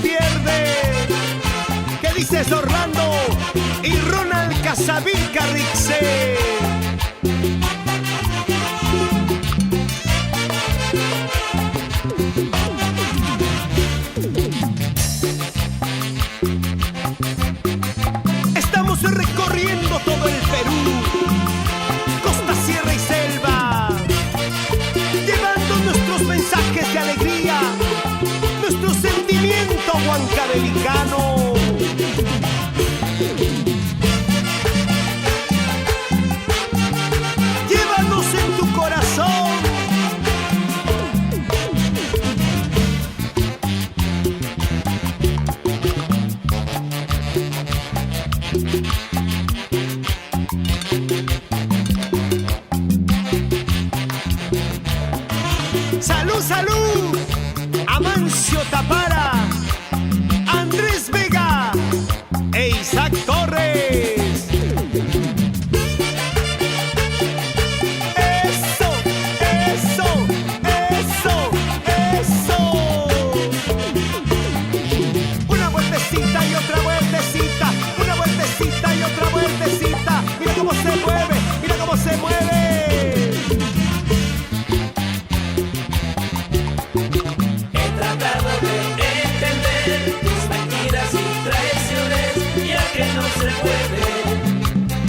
pierde. ¿Qué dices, Orlando y Ronald Casavilca Rixe? Estamos recorriendo todo el Perú, costa, sierra y selva, llevando nuestros mensajes de alegría, nuestro sentimiento huancabelicano. Llévanos en tu corazón. Salud, salud, Amancio Tapara, Andrés Vega e Isaac Torres. Eso, eso, eso, eso. Una vueltecita y otra vueltecita, una vueltecita y otra vueltecita. Mira cómo se mueve, mira cómo se mueve.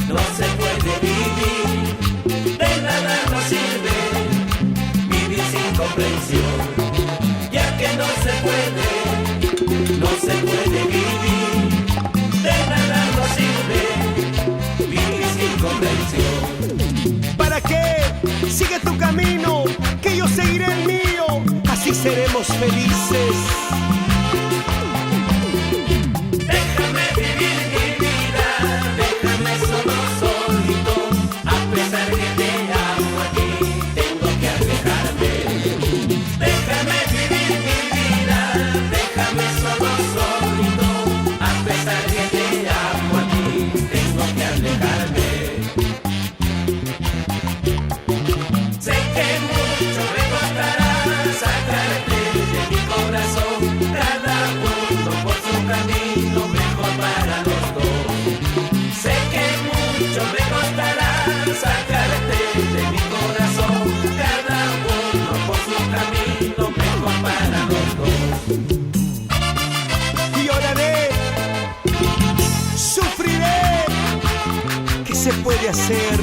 No se puede vivir, de nada nos sirve vivir sin comprensión, ya que no se puede vivir, de nada nos sirve vivir sin comprensión. ¿Para qué? Sigue tu camino, que yo seguiré el mío, así seremos felices. Se puede hacer.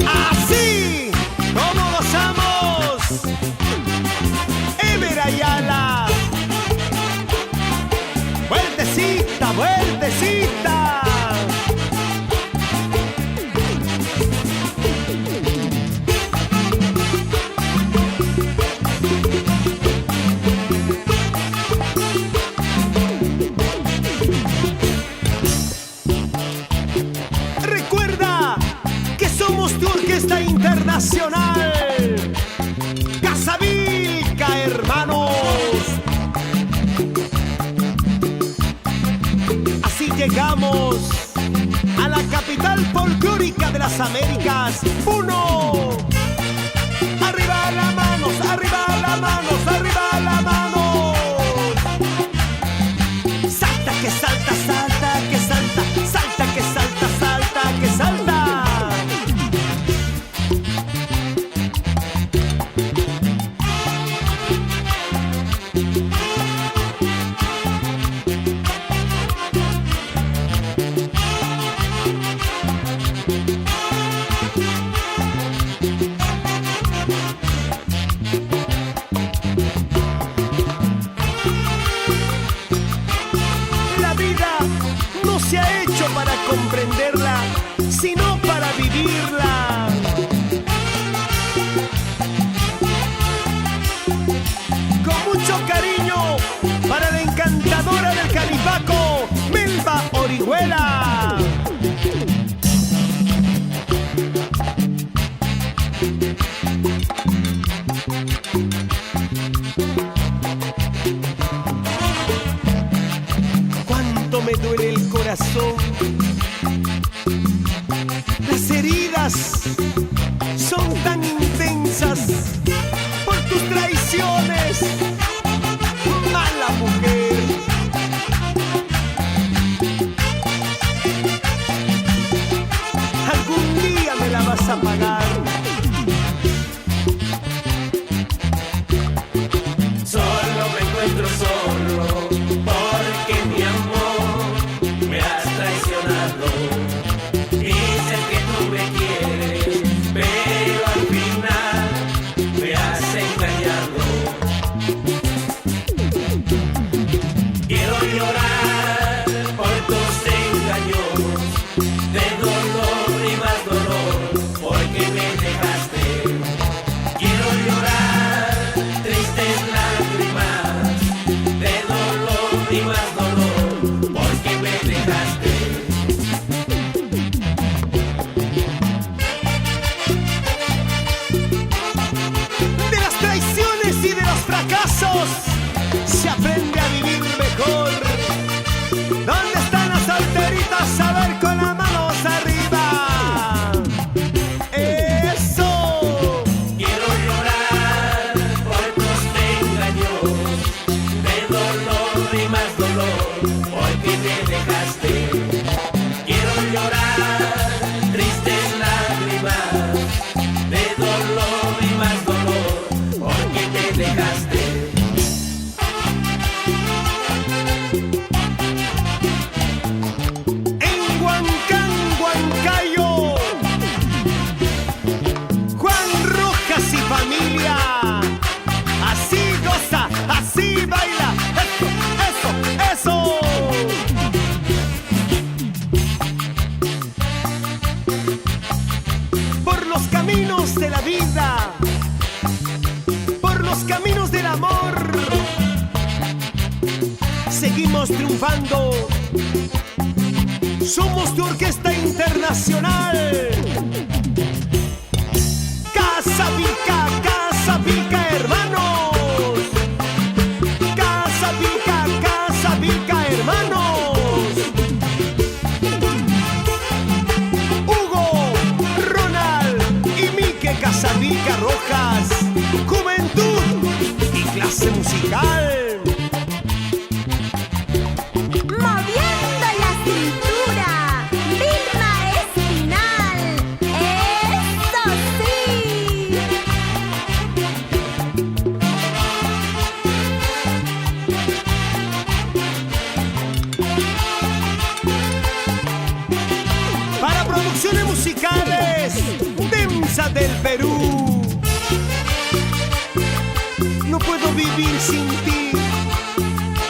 Así como gozamos. Ever Ayala. Vueltecita, vueltecita. Orquesta Internacional Casavilca, hermanos. Así llegamos a la capital folclórica de las Américas. ¡Uno! ¡Arriba las manos! ¡Arriba las manos! ¡Arriba las manos! ¡Salta que salta! ¡Salta que salta! ¡Salta que salta! ¡Salta que salta! Para comprenderla, sino para vivirla. Con mucho cariño para la encantadora del Califaco, Melba Orihuela. Cuánto me duele el corazón. Las heridas son tan intensas por tus traiciones. a pagar. Solo me encuentro solo porque mi amor me has traicionado. Dices que tú me quieres, pero al final me has engañado. Quiero llorar por tus engaños, de dolor y más dolor, porque me dejaste. Quiero llorar tristes lágrimas, de dolor y más dolor, porque me dejaste. De las traiciones y de los fracasos se aprende a vivir mejor. ¿Dónde están las solteritas? A ver, con las manos arriba. Eso. Quiero llorar por tus engaños, de dolor y más dolor, porque me dejaste. Quiero llorar tristes lágrimas, de dolor y más dolor, porque me dejaste. En Huancán, Huancayo, Juan Rojas y familia. Así goza, así baila. Eso, eso, eso. Por los caminos de la vida, por los caminos del amor, seguimos triunfando. Somos tu orquesta internacional. Casa Vilca, hermanos. Casa Vilca, hermanos. Hugo, Ronald y Mike Casavilca Rojas. Juventud y clase musical. Moviendo la cintura, Vilma Espinal, eso sí. Para producciones musicales, Demsa del Perú. No puedo vivir sin ti.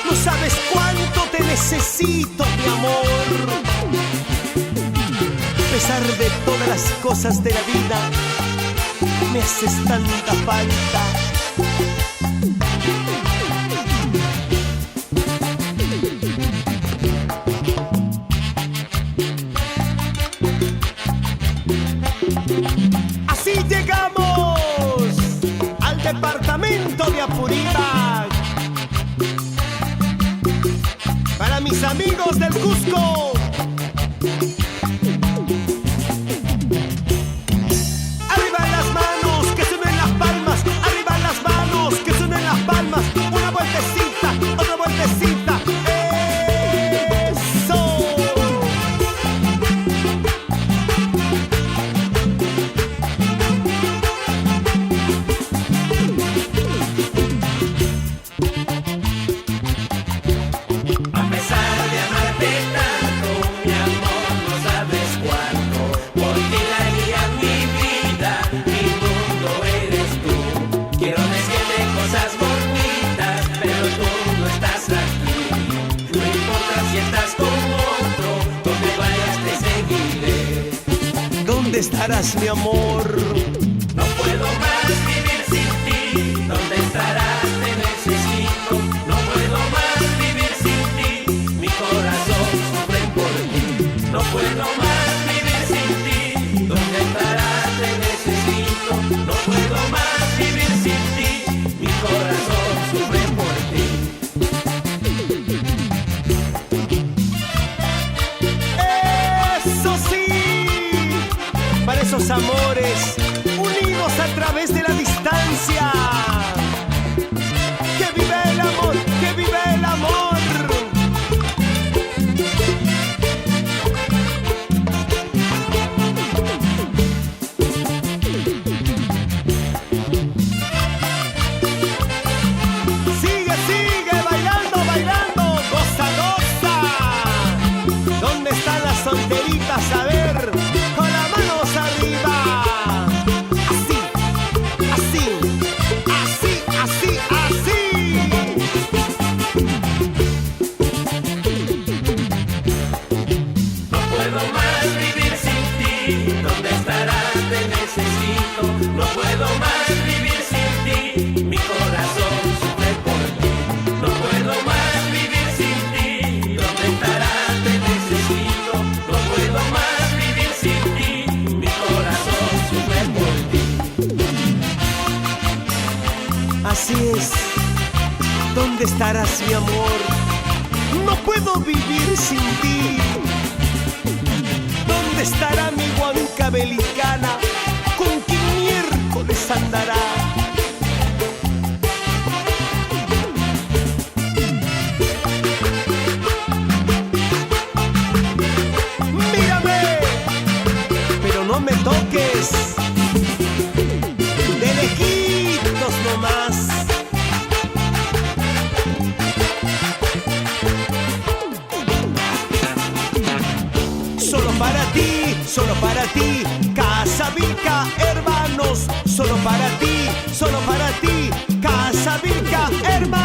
No sabes cuánto te necesito, mi amor. A pesar de todas las cosas de la vida, me haces tanta falta. Así llegamos al departamento de Apurímac. Para mis amigos del Cusco, arriba las manos, que suenen las palmas. Arriba las manos, que suenen las palmas. Una vueltecita, otra vueltecita. Eso. A pesar de amarte tanto, mi amor, no sabes cuánto, porque la guía mi vida, mi mundo eres tú. Quiero decirte cosas bonitas, pero tú no estás aquí. No importa si estás con otro, donde vayas te seguiré. ¿Dónde estarás, mi amor? No puedo más vivir sin ti. ¿Dónde estarás? Te necesito. No puedo más vivir sin ti. Mi corazón sufre por ti. No puedo más vivir sin ti. ¿Dónde estarás? Te necesito. No puedo más vivir sin ti. Mi corazón sufre por ti. Eso sí. Para esos amores unidos a través de la distancia. ¡Que vive el amor! ¡Que vive el amor! ¿Dónde estarás, mi amor? No puedo vivir sin ti. ¿Dónde estará mi huancabelicana? ¿Con quién miércoles andará? Mírame, pero no me toques. De lejitos nomás. Solo para ti, Casabica, hermanos. Solo para ti, Casabica, hermanos.